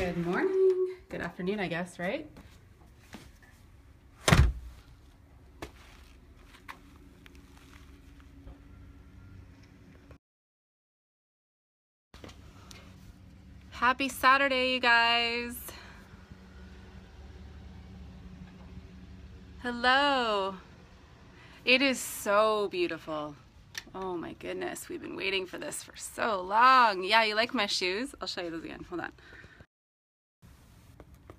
Good morning. Good afternoon, I guess, right? Happy Saturday, you guys. Hello. It is so beautiful. Oh my goodness, we've been waiting for this for so long. Yeah, you like my shoes? I'll show you those again. Hold on.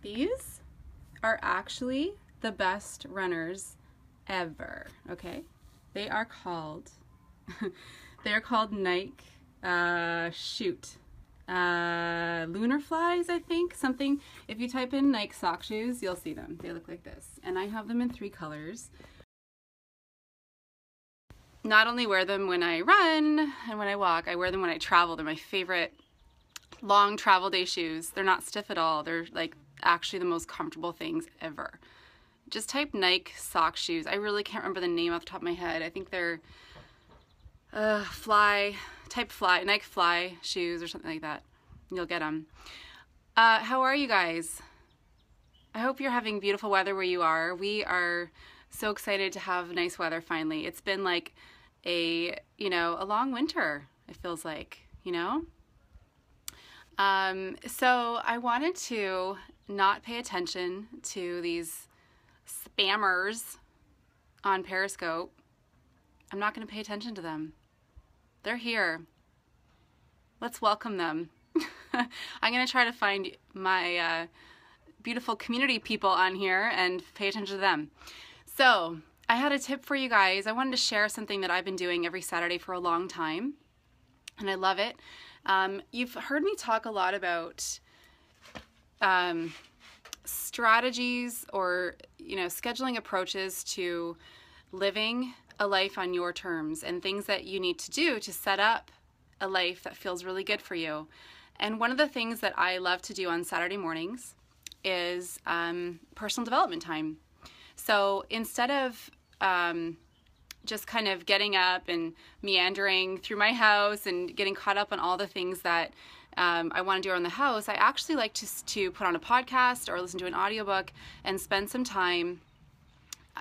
These are actually the best runners ever, okay? They are called Nike Lunar Flies, I think, something. If you type in Nike sock shoes, you'll see them. They look like this. And I have them in 3 colors. Not only wear them when I run and when I walk, I wear them when I travel. They're my favorite long travel day shoes. They're not stiff at all. They're like actually the most comfortable things ever. Just type Nike sock shoes. I really can't remember the name off the top of my head. I think they're Nike Fly shoes or something like that. You'll get them. How are you guys? I hope you're having beautiful weather where you are. We are so excited to have nice weather finally. It's been like a long winter, it feels like, So I wanted to not pay attention to these spammers on Periscope. I'm not going to pay attention to them. They're here. Let's welcome them. I'm going to try to find my beautiful community people on here and pay attention to them. So I had a tip for you guys. I wanted to share something that I've been doing every Saturday for a long time, and I love it. You've heard me talk a lot about strategies or scheduling approaches to living a life on your terms and things that you need to do to set up a life that feels really good for you. And one of the things that I love to do on Saturday mornings is personal development time. So instead of just kind of getting up and meandering through my house and getting caught up on all the things that I want to do around the house, I actually like to put on a podcast or listen to an audiobook and spend some time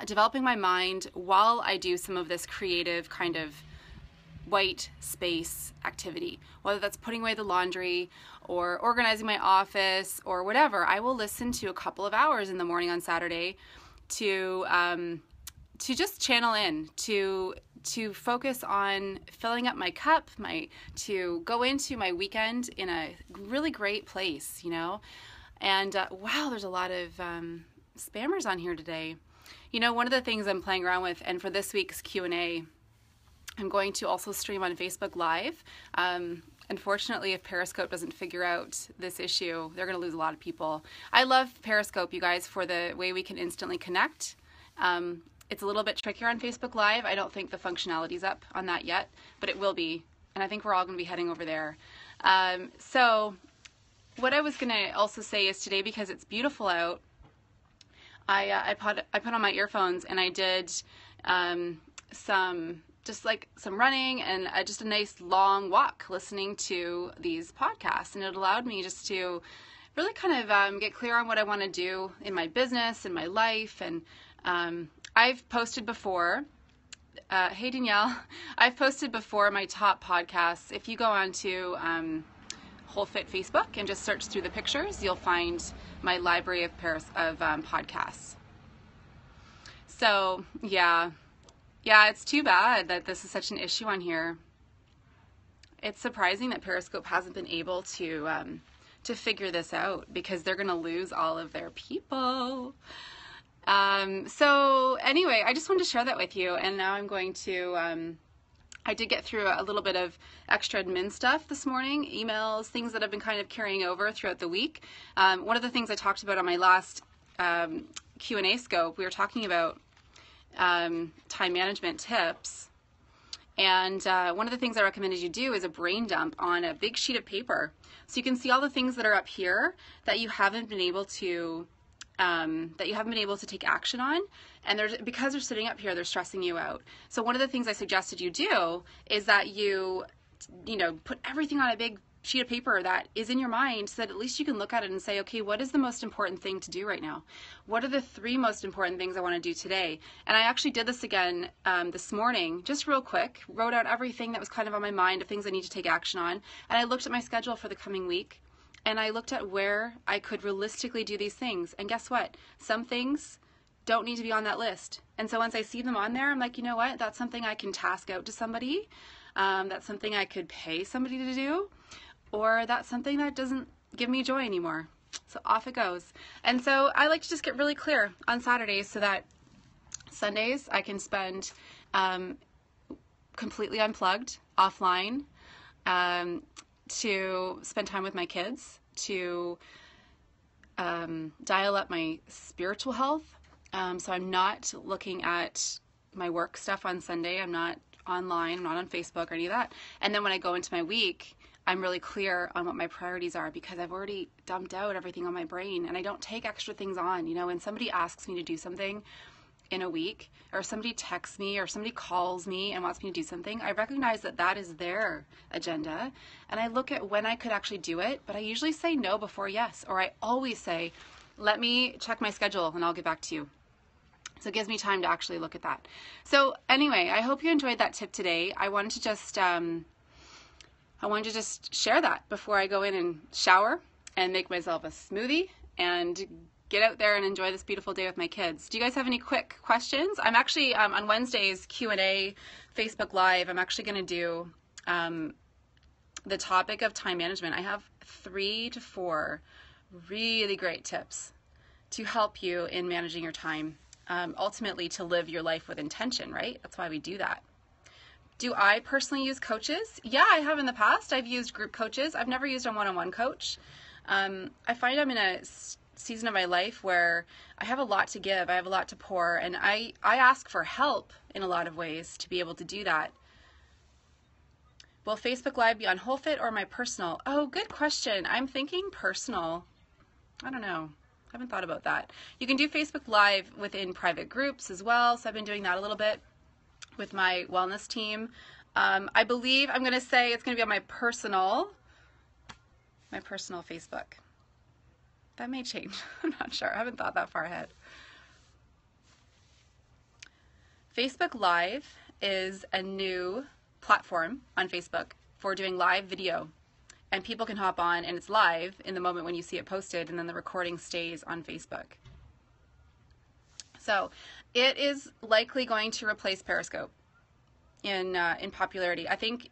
developing my mind while I do some of this creative kind of white space activity, whether that's putting away the laundry or organizing my office or whatever. I will listen to a couple of hours in the morning on Saturday to just channel in, to focus on filling up my cup, to go into my weekend in a really great place, And wow, there's a lot of spammers on here today. One of the things I'm playing around with, and for this week's Q&A, I'm going to also stream on Facebook Live. Unfortunately, if Periscope doesn't figure out this issue, they're going to lose a lot of people. I love Periscope, you guys, for the way we can instantly connect. It's a little bit trickier on Facebook Live. I don't think the functionality's up on that yet, but it will be. And I think we're all going to be heading over there. So what I was going to also say is today, because it's beautiful out, I put on my earphones and I did some running and just a nice long walk listening to these podcasts, and it allowed me just to really kind of get clear on what I want to do in my business, in my life. And I've posted before, hey Danielle, I've posted before my top podcasts. If you go on to Hol Fit Facebook and just search through the pictures, you'll find my library of podcasts. So yeah, it's too bad that this is such an issue on here. It's surprising that Periscope hasn't been able to figure this out, because they're going to lose all of their people. So anyway, I just wanted to share that with you, and now I'm going to, I did get through a little bit of extra admin stuff this morning, emails, things that I've been kind of carrying over throughout the week. One of the things I talked about on my last Q&A scope, we were talking about time management tips, and one of the things I recommended you do is a brain dump on a big sheet of paper, so you can see all the things that are up here that you haven't been able to take action on, and because they're sitting up here, they're stressing you out. So one of the things I suggested you do is that you put everything on a big sheet of paper that is in your mind so that at least you can look at it and say, okay, what is the most important thing to do right now? What are the 3 most important things I want to do today? And I actually did this again this morning, just real quick, wrote out everything that was kind of on my mind of things I need to take action on. And I looked at my schedule for the coming week, and I looked at where I could realistically do these things. And guess what? Some things don't need to be on that list. And so once I see them on there, I'm like, you know what? That's something I can task out to somebody. That's something I could pay somebody to do. Or that's something that doesn't give me joy anymore. So off it goes. And so I like to just get really clear on Saturdays so that Sundays I can spend completely unplugged, offline, to spend time with my kids, to dial up my spiritual health. So I'm not looking at my work stuff on Sunday. I'm not online. I'm not on Facebook or any of that. And then when I go into my week, I'm really clear on what my priorities are because I've already dumped out everything on my brain, and I don't take extra things on. You know, when somebody asks me to do something in a week, or somebody texts me, or somebody calls me and wants me to do something, I recognize that that is their agenda, and I look at when I could actually do it, but I usually say no before yes, or I always say, let me check my schedule and I'll get back to you. So it gives me time to actually look at that. So anyway, I hope you enjoyed that tip today. I wanted to just share that before I go in and shower and make myself a smoothie and get out there and enjoy this beautiful day with my kids. Do you guys have any quick questions? I'm actually on Wednesday's Q&A Facebook Live, I'm actually going to do the topic of time management. I have 3 to 4 really great tips to help you in managing your time, ultimately to live your life with intention, right? That's why we do that. Do I personally use coaches? Yeah, I have in the past. I've used group coaches. I've never used a one-on-one coach. I find I'm in a season of my life where I have a lot to give. I have a lot to pour, and I ask for help in a lot of ways to be able to do that. Will Facebook Live be on Hol Fit or my personal? Oh, good question. I'm thinking personal. I don't know. I haven't thought about that. You can do Facebook Live within private groups as well, so I've been doing that a little bit with my wellness team. I believe I'm going to say it's going to be on my personal Facebook. That may change. I'm not sure. I haven't thought that far ahead. Facebook Live is a new platform on Facebook for doing live video. And people can hop on and it's live in the moment when you see it posted, and then the recording stays on Facebook. So it is likely going to replace Periscope in popularity. I think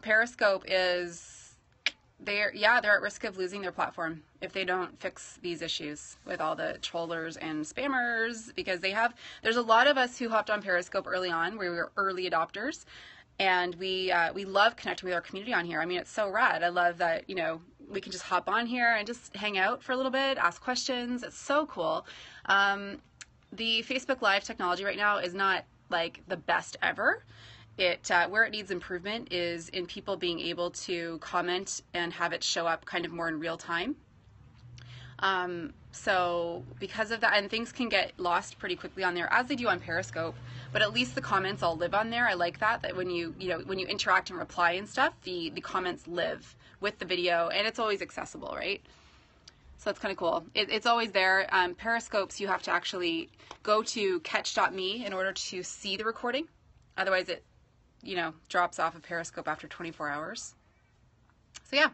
Periscope is they're at risk of losing their platform if they don't fix these issues with all the trollers and spammers, because there's a lot of us who hopped on Periscope early on. We were early adopters, and we love connecting with our community on here. I mean, it's so rad. I love that, you know, we can just hop on here and just hang out for a little bit, ask questions. It's so cool. The Facebook Live technology right now is not like the best ever. Where it needs improvement is in people being able to comment and have it show up kind of more in real time. So because of that, and things can get lost pretty quickly on there, as they do on Periscope, but at least the comments all live on there. I like that when you interact and reply and stuff, the comments live with the video, and it's always accessible, right? So that's kind of cool. It's always there. Periscopes, you have to actually go to catch.me in order to see the recording. Otherwise it, drops off of Periscope after 24 hours. So yeah,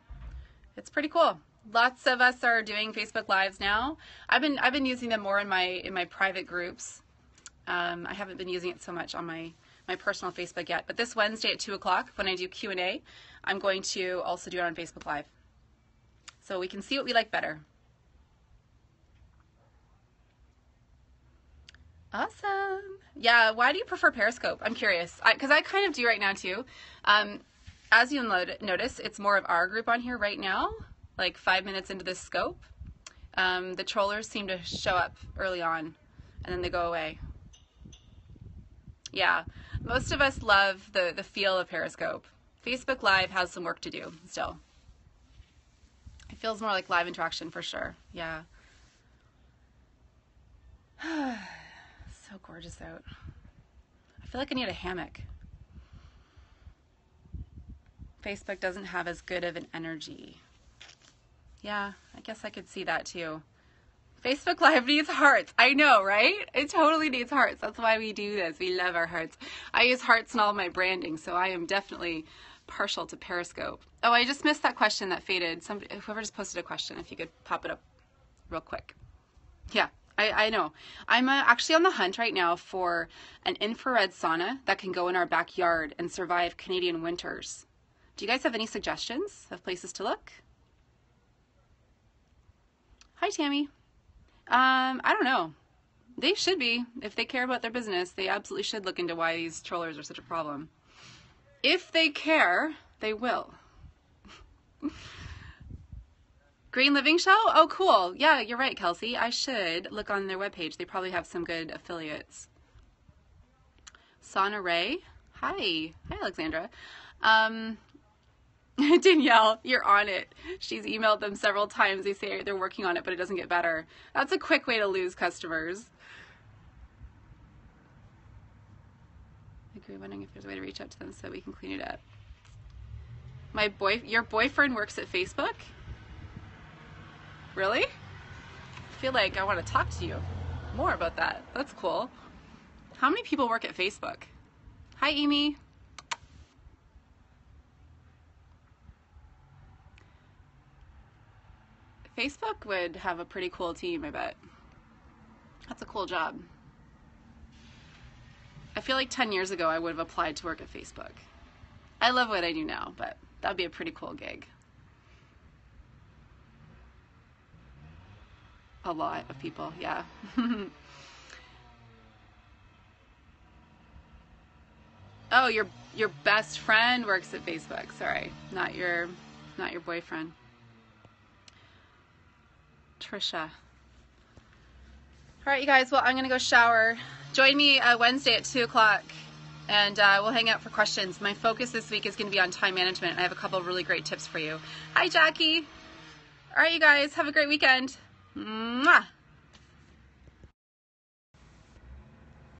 it's pretty cool. Lots of us are doing Facebook Lives now. I've been using them more in my private groups. I haven't been using it so much on my personal Facebook yet. But this Wednesday at 2 o'clock, when I do Q&A, I'm going to also do it on Facebook Live, so we can see what we like better. Awesome. Yeah, why do you prefer Periscope? I'm curious, because I kind of do right now too. As you'll notice, it's more of our group on here right now, like 5 minutes into this scope. The trollers seem to show up early on, and then they go away. Yeah, most of us love the feel of Periscope. Facebook Live has some work to do still. It feels more like live interaction for sure. Yeah. So gorgeous out. I feel like I need a hammock. Facebook doesn't have as good of an energy. Yeah, I guess I could see that too. Facebook Live needs hearts. I know, right? It totally needs hearts. That's why we do this. We love our hearts. I use hearts in all my branding, so I am definitely partial to Periscope. Oh, I just missed that question that faded. Whoever just posted a question, if you could pop it up real quick. Yeah, I know. I'm actually on the hunt right now for an infrared sauna that can go in our backyard and survive Canadian winters. Do you guys have any suggestions of places to look? Hi, Tammy. I don't know. They should be. If they care about their business, they absolutely should look into why these trollers are such a problem. If they care, they will. Green Living Show? Oh, cool. Yeah, you're right, Kelsey. I should look on their webpage. They probably have some good affiliates. Sauna Ray? Hi. Hi, Alexandra. Danielle, you're on it. She's emailed them several times. They say they're working on it, but it doesn't get better. That's a quick way to lose customers. I agree, wondering if there's a way to reach out to them so we can clean it up. Your boyfriend works at Facebook? Really? I feel like I want to talk to you more about that. That's cool. How many people work at Facebook? Hi, Amy. Facebook would have a pretty cool team, I bet. That's a cool job. I feel like 10 years ago I would have applied to work at Facebook. I love what I do now, but that'd be a pretty cool gig. A lot of people, yeah. Oh, your best friend works at Facebook. Sorry, not your boyfriend. Trisha. All right, you guys. Well, I'm gonna go shower. Join me Wednesday at 2 o'clock, and we'll hang out for questions. My focus this week is going to be on time management. I have a couple of really great tips for you. Hi, Jackie. All right, you guys. Have a great weekend. Mwah.